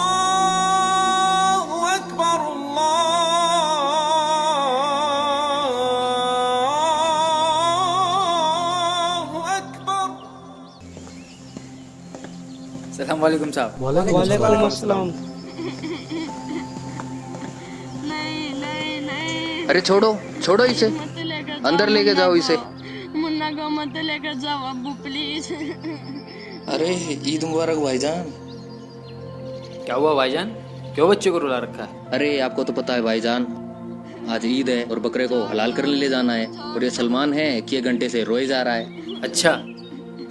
अल्लाहु अकबर अल्लाहु अकबर। सलाम वालेकुम साहब। वालेकुम अस्सलाम। अरे छोड़ो छोड़ो इसे, अंदर लेके जाओ इसे। मुन्ना को मत लेकर जाओ अब्बू प्लीज। अरे ईद मुबारक भाईजान। क्या हुआ भाईजान, क्यों बच्चे को रुला रखा है? अरे आपको तो पता है भाईजान, आज ईद है और बकरे को हलाल करने ले जाना है, और ये सलमान है कि 1 घंटे से रोए जा रहा है। अच्छा,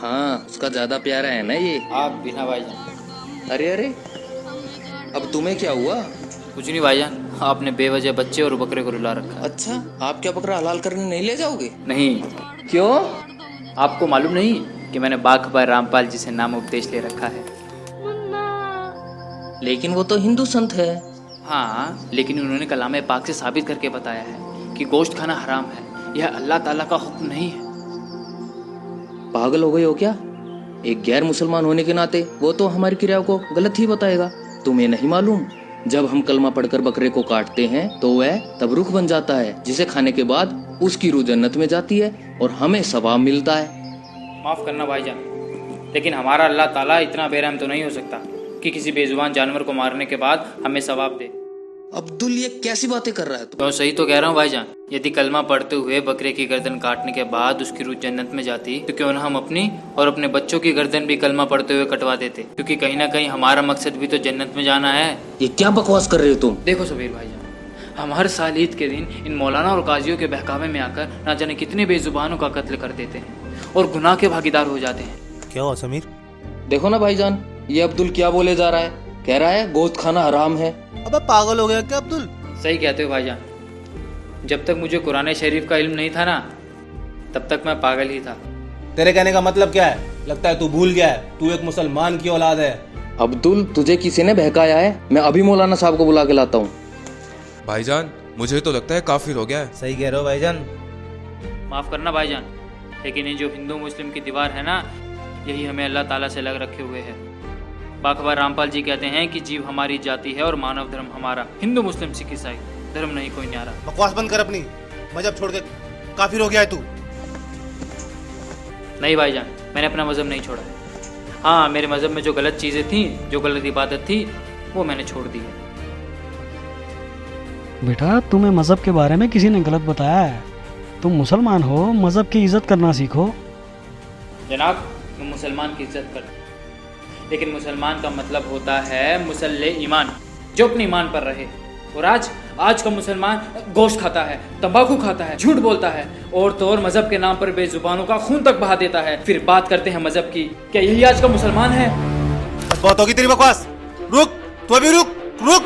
हाँ उसका ज्यादा प्यारा है ना ये। आप बिना भाईजान। अरे अरे अब तुम्हें क्या हुआ? कुछ नहीं भाईजान, आपने बेवजह बच्चे और बकरे को रुला रखा है। अच्छा आप क्या बकरा हलाल करने नहीं ले जाओगे? नहीं, क्यों? आपको मालूम नहीं कि मैंने बाखबर रामपाल जी से नाम उपदेश ले रखा है? लेकिन वो तो हिंदू संत है। हाँ, लेकिन उन्होंने कलाम पाक से साबित करके बताया है कि गोश्त खाना हराम है। यह अल्लाह ताला का हुक्म नहीं है। पागल हो गए हो क्या? एक गैर मुसलमान होने के नाते वो तो हमारी क्रियाओं को गलत ही बताएगा। तुम्हें नहीं मालूम, जब हम कलमा पढ़कर बकरे को काटते हैं तो वह तबरुख बन जाता है, जिसे खाने के बाद उसकी रूह जन्नत में जाती है और हमें सवाब मिलता है। माफ़ करना भाईजान, लेकिन हमारा अल्लाह ताला इतना बेरहम तो नहीं हो सकता कि किसी बेजुबान जानवर को मारने के बाद हमें सवाब दे। अब्दुल ये कैसी बातें कर रहा है तू? तो सही तो कह रहा हूँ भाईजान। यदि कलमा पढ़ते हुए बकरे की गर्दन काटने के बाद उसकी रूह जन्नत में जाती तो क्यों ना हम अपनी और अपने बच्चों की गर्दन भी कलमा पढ़ते हुए कटवा देते, क्योंकि कहीं ना कहीं हमारा मकसद भी तो जन्नत में जाना है। ये क्या बकवास कर रहे हो तुम? देखो सबीर भाईजान, हम हर साल ईद के दिन इन मौलाना और काजियों के बहकावे में आकर ना जाने कितने बेजुबानों का कत्ल कर देते हैं और गुनाह के भागीदार हो जाते हैं। क्या हुआ समीर? देखो ना भाईजान, ये अब्दुल क्या बोले जा रहा है। कह रहा है गोश्त खाना हराम है। अबे पागल हो गया क्या अब्दुल? सही कहते हो भाईजान, जब तक मुझे कुरान शरीफ का इल्म नहीं था ना, तब तक मैं पागल ही था। तेरे कहने का मतलब क्या है? लगता है तू भूल गया है, तू एक मुसलमान की औलाद है। अब्दुल तुझे किसी ने बहकाया है? मैं अभी मौलाना साहब को बुला के लाता हूँ। भाईजान मुझे तो लगता है काफिर हो गया है। सही कह रहे हो भाईजान। माफ़ करना भाईजान, लेकिन ये जो हिंदू मुस्लिम की दीवार है ना, यही हमें अल्लाह ताला से लग रखे हुए है। बाखबर रामपाल जी कहते हैं कि जीव हमारी जाति है और मानव धर्म हमारा। हिंदू मुस्लिम सिख ईसाई धर्म नहीं कोई न्यारा। बकवास बंद कर अपनी, मजहब छोड़ के काफिर हो गया है तू। नहीं भाईजान, मैंने अपना मज़हब नहीं छोड़ा। हाँ, मेरे मज़हब में जो गलत चीज़ें थी, जो गलत इबादत थी, वो मैंने छोड़ दी है। बेटा, तुम्हें मज़हब के बारे में किसी ने गलत बताया है। तुम मुसलमान हो, मज़हब की इज्जत करना सीखो। जनाब, मैं मुसलमान की इज्जत करता हूँ, लेकिन मुसलमान का मतलब होता है मुसल्ले ईमान, जो अपने ईमान पर रहे। और आज का मुसलमान गोश्त खाता है, तंबाकू खाता है, झूठ बोलता है, और तो और मजहब के नाम पर बेजुबानों का खून तक बहा देता है। फिर बात करते हैं मजहब की। क्या यही आज का मुसलमान है? बहुत होगी तेरी बकवास। रुक, तू अभी रुक रुक।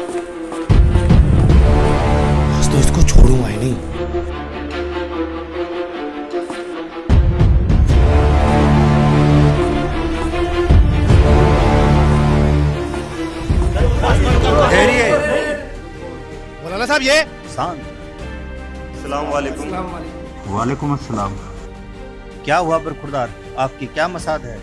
आज तो इसको छोड़ूंगा ही नहीं। मौलाना साहब ये सलाम वालेकुम। वालेकुम अस्सलाम। क्या हुआ बरखुरदार, आपकी क्या मसाद है?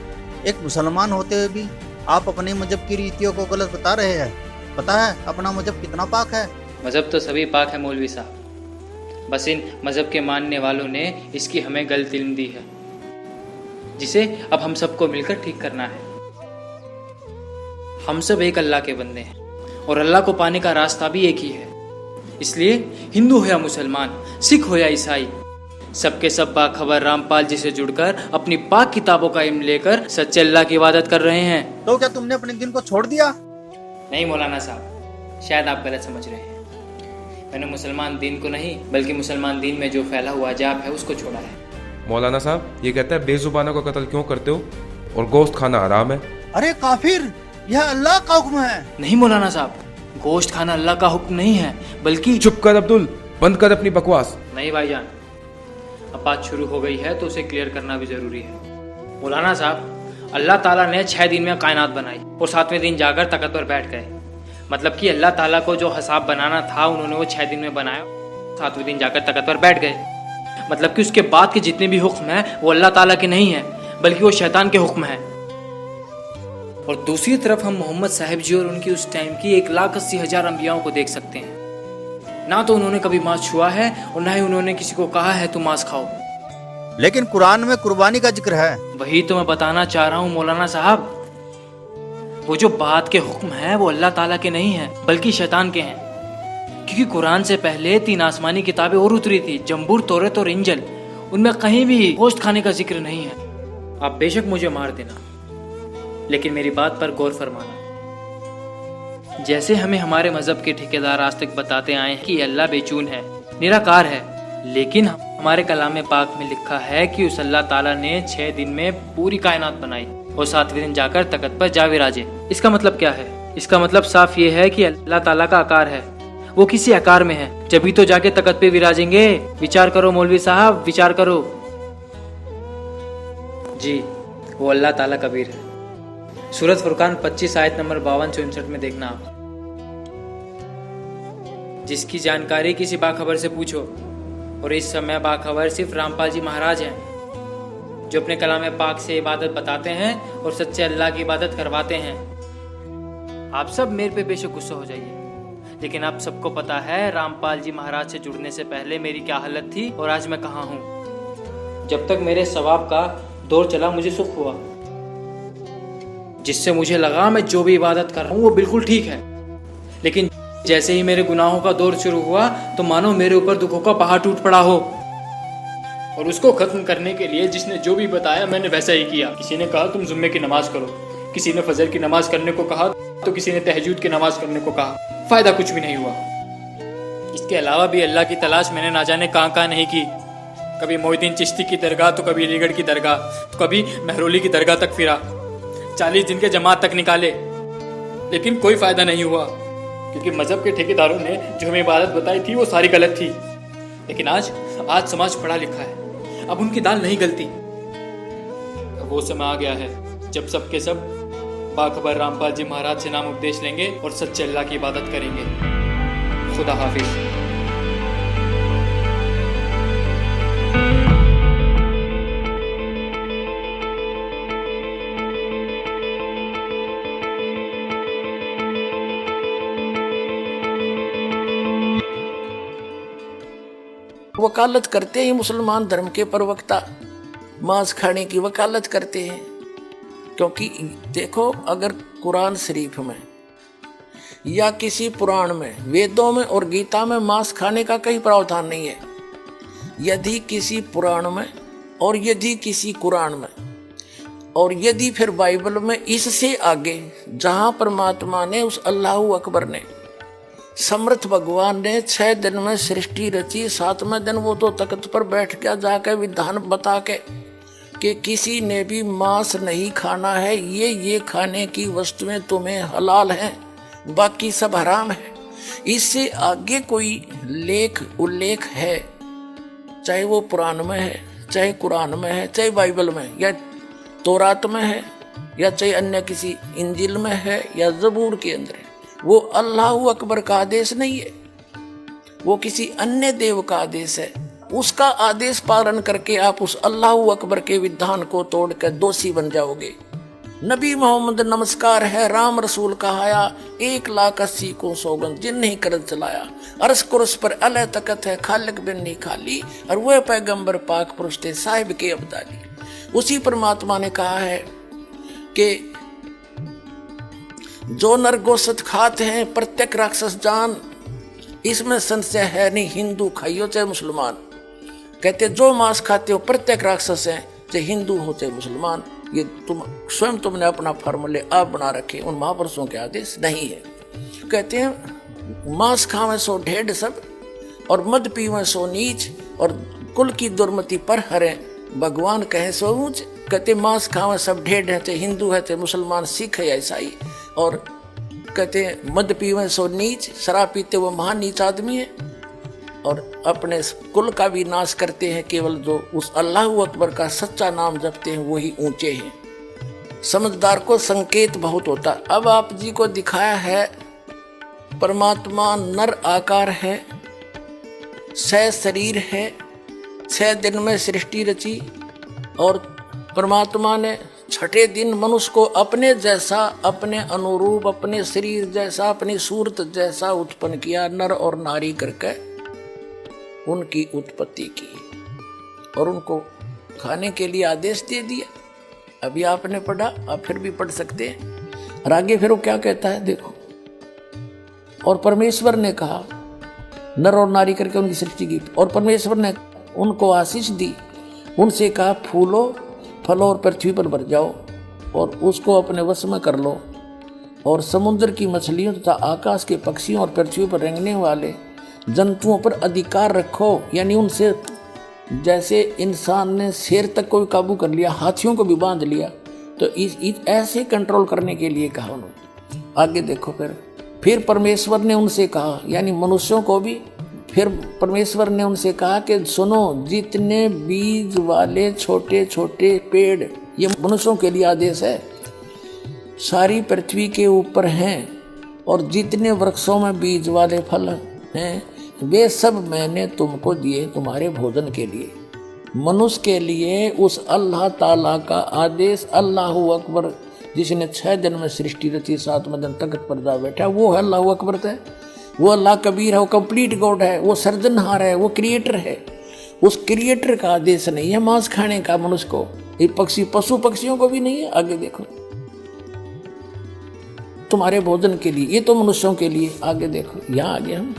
एक मुसलमान होते हुए भी आप अपने मजहब की रीतियों को गलत बता रहे हैं। पता है अपना मजहब कितना पाक है? मजहब तो सभी पाक है मौलवी साहब, बस इन मजहब के मानने वालों ने इसकी हमें गलत इल्म दी है, जिसे अब हम सबको मिलकर ठीक करना है। हम सब एक अल्लाह के बंदे हैं और अल्लाह को पाने का रास्ता भी एक ही है। इसलिए हिंदू हो या मुसलमान, सिख हो या ईसाई, सबके सब बाखबर रामपाल जी से जुड़कर अपनी पाक किताबों का इल्म लेकर सच्चे अल्लाह की इबादत कर रहे हैं। तो क्या तुमने अपने दिन को छोड़ दिया? नहीं मौलाना साहब, शायद आप गलत समझ रहे हैं। मैंने मुसलमान दीन को नहीं, बल्कि मुसलमान दीन में जो फैला हुआ अजाब है उसको छोड़ा है। मौलाना साहब ये कहता है बेजुबानों का कत्ल क्यों करते हो और गोश्त खाना हराम है। अरे काफिर, यह अल्लाह का हुक्म है। नहीं मौलाना साहब, गोश्त खाना अल्लाह का हुक्म नहीं है, बल्कि चुप कर अब्दुल, बंद कर अपनी बकवास। नहीं भाईजान, अब बात शुरू हो गई है तो उसे क्लियर करना भी जरूरी है। मौलाना साहब, अल्लाह ताला ने 6 दिन में कायनात बनाई और 7वें दिन जाकर तख्त पर बैठ गए। मतलब कि अल्लाह ताला को जो हिसाब बनाना था उन्होंने वो 6 दिन में बनाया, 7वें दिन जाकर तख्त पर बैठ गए। मतलब कि उसके बाद के जितने भी हुक्म हैं वो अल्लाह ताला के नहीं है, बल्कि वो शैतान के हुक्म है। और दूसरी तरफ हम मोहम्मद साहिब जी और उनकी उस टाइम की 1,80,000 अंबियाओं को देख सकते हैं। ना तो उन्होंने कभी मांस छुआ है और ना ही उन्होंने किसी को कहा है तुम मांस खाओ। लेकिन कुरान में कुर्बानी का जिक्र है। वही तो मैं बताना चाह रहा हूँ मौलाना साहब, वो जो बात के हुक्म है वो अल्लाह ताला के नहीं है बल्कि शैतान के हैं। क्योंकि कुरान से पहले 3 आसमानी किताबें और उतरी थी, जंबूर, तौरात और इंजिल। उनमें कहीं भी गोश्त खाने का जिक्र नहीं है। आप बेशक मुझे मार देना, लेकिन मेरी बात पर गौर फरमाना। जैसे हमें हमारे मजहब के ठेकेदार आज तक बताते आए हैं कि अल्लाह बेचून है, निराकार है, लेकिन हमारे कलाम पाक में लिखा है कि उस अल्लाह ताला ने 6 दिन में पूरी कायनात बनाई और 7वें दिन जाकर तख्त पर जा विराजे। इसका मतलब क्या है? इसका मतलब साफ ये है कि अल्लाह ताला का आकार है, वो किसी आकार में है, जभी तो जाके तख्त पे विराजेंगे। विचार करो मौलवी साहब, विचार करो। जी, वो अल्लाह ताला कबीर है। सूरत फुरकान 25 आयत नंबर 52 से 59 में देखना आप। जिसकी जानकारी किसी बाखबर से पूछो, और इस समय बाखबर सिर्फ रामपाल जी महाराज हैं, जो अपने कलाम पाक से इबादत बताते हैं और सच्चे अल्लाह की इबादत करवाते हैं। आप सब मेरे पे बेशक गुस्सा हो जाइए, लेकिन आप सबको पता है रामपाल जी महाराज से जुड़ने से पहले मेरी क्या हालत थी और आज मैं कहाँ हूँ। जब तक मेरे सवाब का दौर चला मुझे सुख हुआ, जिससे मुझे लगा मैं जो भी इबादत कर रहा हूँ वो बिल्कुल ठीक है। लेकिन जैसे ही मेरे गुनाहों का दौर शुरू हुआ तो मानो मेरे ऊपर दुखों का पहाड़ टूट पड़ा हो, और उसको खत्म करने के लिए जिसने जो भी बताया मैंने वैसा ही किया। किसी ने कहा तुम जुम्मे की नमाज करो, किसी ने फजर की नमाज करने को कहा, तो किसी ने तहज्जुद की नमाज करने को कहा। फायदा कुछ भी नहीं हुआ। इसके अलावा भी अल्लाह की तलाश मैंने ना जाने कहाँ नहीं की। कभी मोहिद्दीन चिश्ती की दरगाह, तो कभी अलीगढ़ की दरगाह, तो कभी महरौली की दरगाह तक फिरा। 40 दिन के जमात तक निकाले, लेकिन कोई फायदा नहीं हुआ, क्योंकि मजहब के ठेकेदारों ने जो हमें इबादत बताई थी वो सारी गलत थी। लेकिन आज समाज पढ़ा लिखा है, अब उनकी दाल नहीं गलती। अब वो समय आ गया है जब सबके सब बाखबर रामपाल जी महाराज से नाम उपदेश लेंगे और सच्चे अल्लाह की इबादत करेंगे। खुदा हाफिज। वकालत करते हैं मुसलमान धर्म के प्रवक्ता, मांस खाने की वकालत करते हैं। क्योंकि देखो, अगर कुरान शरीफ में या किसी पुराण में, वेदों में और गीता में मांस खाने का कहीं प्रावधान नहीं है। यदि किसी पुराण में और यदि किसी कुरान में और यदि फिर बाइबल में, इससे आगे जहां परमात्मा ने, उस अल्लाह अकबर ने, समर्थ भगवान ने 6 दिन में सृष्टि रची, 7वें दिन वो तो तख्त पर बैठ गया, जाकर विधान बता के कि किसी ने भी मांस नहीं खाना है, ये खाने की वस्तुएं तुम्हें हलाल हैं, बाकी सब हराम है। इससे आगे कोई लेख उल्लेख है, चाहे वो पुराण में है, चाहे कुरान में है, चाहे बाइबल में या तौरात में है, या चाहे अन्य किसी इंजिल में है या जबूर के अंदर है, वो अल्लाह अकबर का आदेश नहीं है, वो किसी अन्य देव का आदेश है। उसका आदेश पालन करके आप उस अल्लाह अकबर के विधान को तोड़कर दोषी बन जाओगे। नबी मोहम्मद नमस्कार है, राम रसूल कहाया, 1,80,000 को सौगंध जिन नहीं करत चलाया, अरस कुरस पर अलह तकत है, खालिक बिन नहीं खाली, और वह पैगंबर पाक पुरुष थे साहिब के अब्दाली। उसी परमात्मा ने कहा है कि जो नर गोश्त खाते हैं प्रत्येक राक्षस जान, इसमें संशय है नहीं, हिंदू खाइयो चाहे मुसलमान। कहते जो मांस खाते हो प्रत्येक राक्षस हैं, चाहे हिंदू हो चाहे मुसलमान। ये तुमने अपना फार्मूले आप बना रखे, उन महापुरुषों के आदेश नहीं है। कहते हैं मांस खावे सो ढेढ़ सब, और मद पीवे सो नीच, और कुल की दुर्मति पर हरे, भगवान कहे सो ऊंच। कहते मांस खावे सब ढेढ़ है, चाहे हिंदू है चाहे मुसलमान, सिख है या ईसाई। और कहते हैं मद पीवे सो नीच, शराब पीते वो महान नीच आदमी है, और अपने कुल का भी नाश करते हैं। केवल जो उस अल्लाह अकबर का सच्चा नाम जपते हैं वही ऊंचे हैं। समझदार को संकेत बहुत होता। अब आप जी को दिखाया है परमात्मा नर आकार है, 6 शरीर है, 6 दिन में सृष्टि रची, और परमात्मा ने छठे दिन मनुष्य को अपने जैसा, अपने अनुरूप, अपने शरीर जैसा, अपनी सूरत जैसा उत्पन्न किया, नर और नारी करके उनकी उत्पत्ति की और उनको खाने के लिए आदेश दे दिया। अभी आपने पढ़ा, आप फिर भी पढ़ सकते हैं। और आगे फिर वो क्या कहता है देखो, और परमेश्वर ने कहा, नर और नारी करके उनकी सृष्टि की, और परमेश्वर ने उनको आशीष दी, उनसे कहा फूलो फलो और पृथ्वी पर भर जाओ और उसको अपने वश में कर लो, और समुद्र की मछलियों तथा आकाश के पक्षियों और पृथ्वी पर रेंगने वाले जंतुओं पर अधिकार रखो। यानी उनसे जैसे इंसान ने शेर तक को भी काबू कर लिया, हाथियों को भी बांध लिया, तो इस ऐसे कंट्रोल करने के लिए कहा उन्होंने। आगे देखो, फिर परमेश्वर ने उनसे कहा, यानी मनुष्यों को भी, फिर परमेश्वर ने उनसे कहा कि सुनो, जितने बीज वाले छोटे छोटे पेड़, ये मनुष्यों के लिए आदेश है, सारी पृथ्वी के ऊपर हैं, और जितने वृक्षों में बीज वाले फल हैं, वे सब मैंने तुमको दिए तुम्हारे भोजन के लिए। मनुष्य के लिए उस अल्लाह ताला का आदेश, अल्लाहु अकबर, जिसने 6 दिन में सृष्टि रची, 7वें दिन तख्त पर जा बैठा, वो है अल्लाहु अकबर है। वो अल्लाह कबीर है, वो कंप्लीट गॉड है, वो सर्जनहार है, वो क्रिएटर है। उस क्रिएटर का आदेश नहीं है मांस खाने का मनुष्य को, ये पशु पक्षियों को भी नहीं है। आगे देखो, तुम्हारे भोजन के लिए, ये तो मनुष्यों के लिए। आगे देखो, यहाँ आगे हम,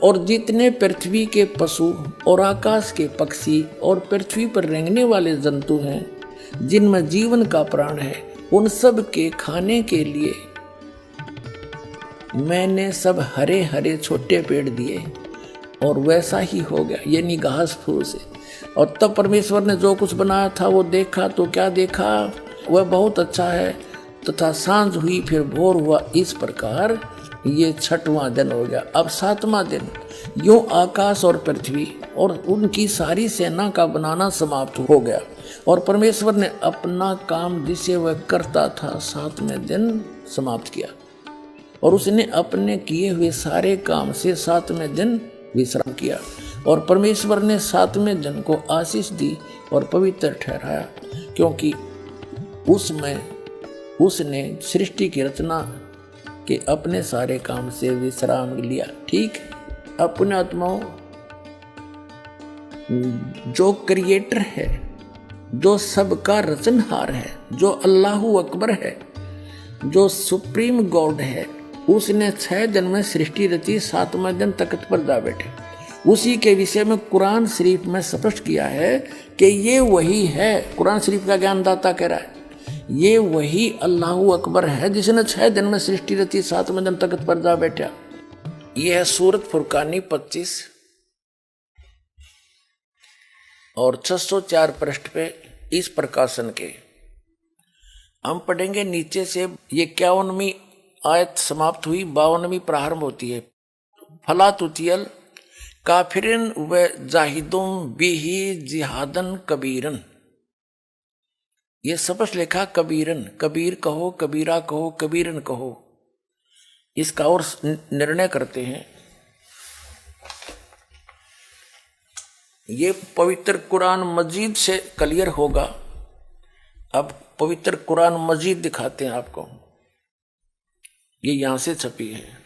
और जितने पृथ्वी के पशु और आकाश के पक्षी और पृथ्वी पर रेंगने वाले जंतु हैं, जिनमें जीवन का प्राण है, उन सब के खाने के लिए मैंने सब हरे हरे छोटे पेड़ दिए, और वैसा ही हो गया, यानी घास फूस से। और तब परमेश्वर ने जो कुछ बनाया था वो देखा, तो क्या देखा, वह बहुत अच्छा है। तथा सांझ हुई, फिर भोर हुआ, इस प्रकार ये 6वां दिन हो गया। अब 7वां दिन, यूं आकाश और पृथ्वी और उनकी सारी सेना का बनाना समाप्त हो गया, और परमेश्वर ने अपना काम जिसे वह करता था 7वें दिन समाप्त किया, और उसने अपने किए हुए सारे काम से 7वें दिन विश्राम किया। और परमेश्वर ने 7वें दिन को आशीष दी और पवित्र ठहराया, क्योंकि उसमें उसने सृष्टि की रचना के अपने सारे काम से विश्राम लिया। ठीक, अपने आत्माओं, जो क्रिएटर है, जो सबका रचनहार है, जो अल्लाहु अकबर है, जो सुप्रीम गॉड है, उसने 6 दिन में सृष्टि रची, 7वें दिन तख्त पर जा बैठे। उसी के विषय में कुरान शरीफ में स्पष्ट किया है कि ये वही है। कुरान शरीफ का ज्ञानदाता कह रहा है, ये वही अल्लाहु अकबर है जिसने 6 दिन में सृष्टि रची, 7वें दिन तख्त पर जा बैठा। यह है सूरत फुरकानी 25 और 604 पृष्ठ पे इस प्रकाशन के। हम पढ़ेंगे नीचे से, ये 51वीं आयत समाप्त हुई, 52वीं प्रारंभ होती है। फला तुतियल काफिरन व जाहिदुम बिही जिहादन कबीरन। ये स्पष्ट लिखा कबीरन, कबीर कहो, कबीरा कहो, कबीरन कहो। इसका और निर्णय करते हैं। ये पवित्र कुरान मजीद से क्लियर होगा। अब पवित्र कुरान मजीद दिखाते हैं आपको, ये यहां से छपी है।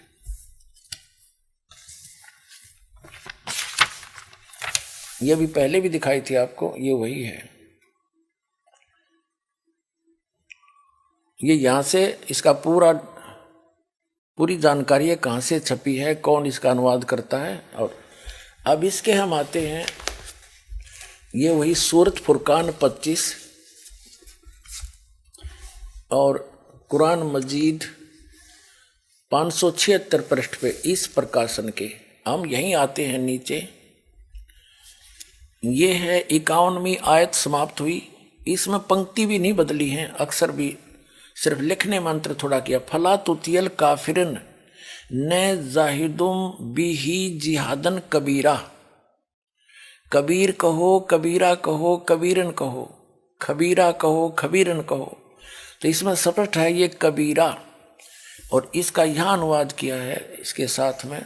ये भी पहले भी दिखाई थी आपको, ये वही है। ये यहां से इसका पूरी जानकारी है, कहां से छपी है, कौन इसका अनुवाद करता है। और अब इसके हम आते हैं, ये वही सूरत फुरकान 25 और कुरान मजीद 576 पृष्ठ पे इस प्रकाशन के। हम यहीं आते हैं नीचे, ये है 51वीं आयत समाप्त हुई। इसमें पंक्ति भी नहीं बदली है, अक्सर भी सिर्फ लिखने मंत्र थोड़ा किया। फला तुतियल काफिरन न जाहिदुम बिही जिहादन कबीरा। कबीर कहो, कबीरा कहो, कबीरन कहो, खबीरा कहो, खबीरन कहो। तो इसमें स्पष्ट है ये कबीरा, और इसका यहाँ अनुवाद किया है इसके साथ में।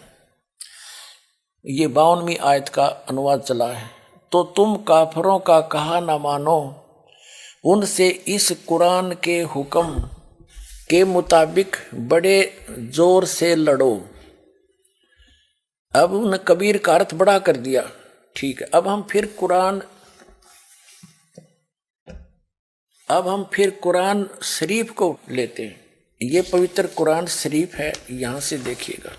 ये 52वीं आयत का अनुवाद चला है। तो तुम काफरों का कहा न मानो, उनसे इस कुरान के हुक्म के मुताबिक बड़े जोर से लड़ो। अब उन कबीर का अर्थ बड़ा कर दिया, ठीक है। अब हम फिर कुरान शरीफ को लेते हैं। ये पवित्र कुरान शरीफ है, यहाँ से देखिएगा।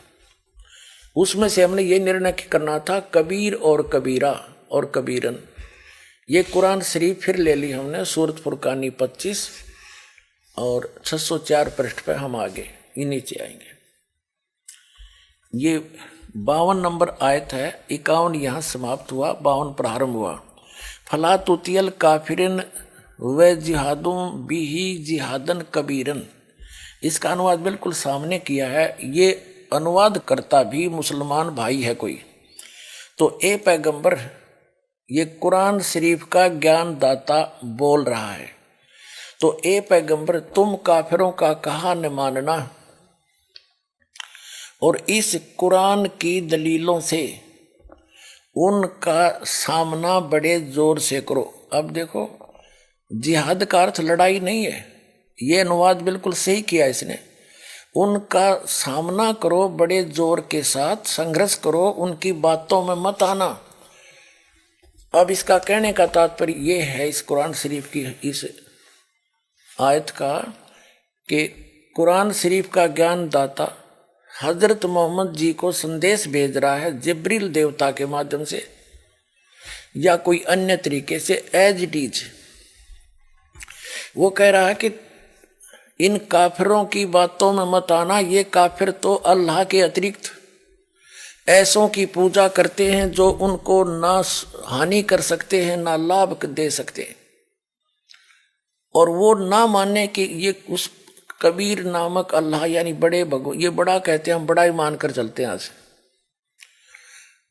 उसमें से हमने ये निर्णय करना था कबीर और कबीरा और कबीरन। ये कुरान शरीफ फिर ले ली हमने, सूरत फुरकानी 25 और 604 पृष्ठ पे हम आगे ये नीचे आएंगे। ये 52 नंबर आयत है, 51 यहाँ समाप्त हुआ, 52 प्रारंभ हुआ। फला तुतियल काफिरिन व जिहादों बिही जिहादन कबीरन। इसका अनुवाद बिल्कुल सामने किया है। ये अनुवाद करता भी मुसलमान भाई है कोई तो ए पैगंबर, ये कुरान शरीफ का ज्ञान दाता बोल रहा है। तो ए पैगंबर, तुम काफिरों का कहा न मानना और इस कुरान की दलीलों से उनका सामना बड़े जोर से करो। अब देखो, जिहाद का अर्थ लड़ाई नहीं है, ये अनुवाद बिल्कुल सही किया इसने। उनका सामना करो बड़े जोर के साथ, संघर्ष करो, उनकी बातों में मत आना। अब इसका कहने का तात्पर्य ये है इस कुरान शरीफ की इस आयत का कि कुरान शरीफ का ज्ञान दाता हजरत मोहम्मद जी को संदेश भेज रहा है जिब्रील देवता के माध्यम से या कोई अन्य तरीके से, एज इट इज। वो कह रहा है कि इन काफिरों की बातों में मत आना। ये काफिर तो अल्लाह के अतिरिक्त ऐसों की पूजा करते हैं जो उनको ना हानि कर सकते हैं ना लाभ दे सकते हैं, और वो ना मानने कि ये उस कबीर नामक अल्लाह यानी बड़े भगवान, ये बड़ा कहते हैं, हम बड़ा ही मान कर चलते हैं आज,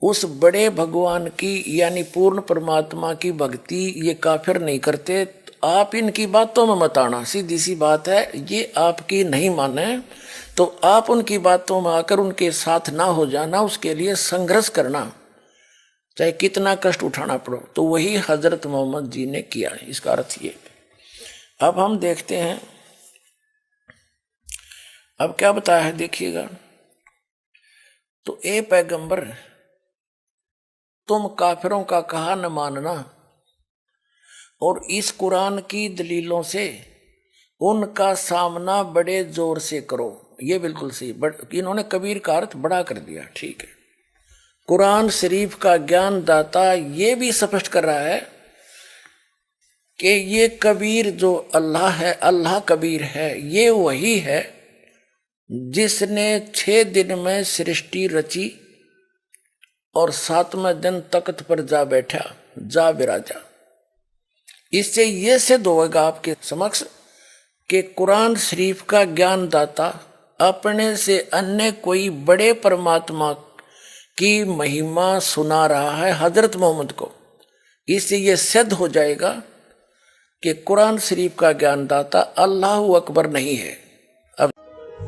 उस बड़े भगवान की यानी पूर्ण परमात्मा की भक्ति ये काफिर नहीं करते। आप इनकी बातों में मत आना, सीधी सी बात है। ये आपकी नहीं माने तो आप उनकी बातों में आकर उनके साथ ना हो जाना, उसके लिए संघर्ष करना, चाहे कितना कष्ट उठाना पड़ो। तो वही हजरत मोहम्मद जी ने किया है, इसका अर्थ ये। अब हम देखते हैं अब क्या बताया है, देखिएगा। तो ए पैगंबर, तुम काफिरों का कहा न मानना और इस कुरान की दलीलों से उनका सामना बड़े जोर से करो। ये बिल्कुल सही, इन्होंने कबीर का अर्थ बड़ा कर दिया, ठीक है। कुरान शरीफ का ज्ञान दाता ये भी स्पष्ट कर रहा है कि ये कबीर जो अल्लाह है, अल्लाह कबीर है, ये वही है जिसने 6 दिन में सृष्टि रची और 7वें दिन तख्त पर जा बैठा, जा विराजा। इससे ये सिद्ध होगा आपके समक्ष कि कुरान शरीफ का ज्ञान दाता अपने से अन्य कोई बड़े परमात्मा की महिमा सुना रहा है हजरत मोहम्मद को। इससे ये सिद्ध हो जाएगा कि कुरान शरीफ का ज्ञान दाता अल्लाह अकबर नहीं है।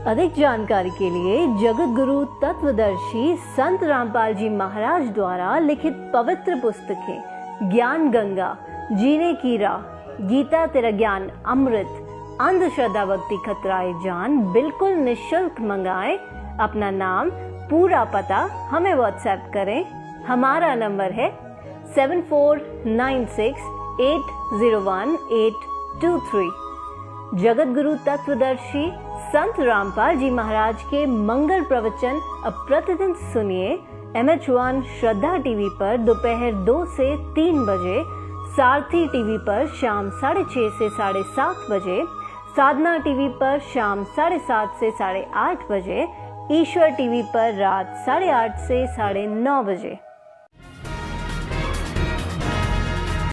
अधिक जानकारी के लिए जगत गुरु तत्वदर्शी संत रामपाल जी महाराज द्वारा लिखित पवित्र पुस्तकें ज्ञान गंगा, जीने की राह, गीता तेरा ज्ञान अमृत, अंधश्रद्धा भक्ति खतराए जान बिल्कुल निःशुल्क मंगाएं। अपना नाम, पूरा पता हमें व्हाट्सएप करें। हमारा नंबर है 7496801823। जगत गुरु तत्वदर्शी संत रामपाल जी महाराज के मंगल प्रवचन अब प्रतिदिन सुनिए MH1 श्रद्धा टीवी पर दोपहर 2 से 3 बजे, सारथी टीवी पर शाम 6:30 से 7:30 बजे, साधना टीवी पर शाम 7:30 से 8:30 बजे, ईश्वर टीवी पर रात 8:30 से 9:30 बजे।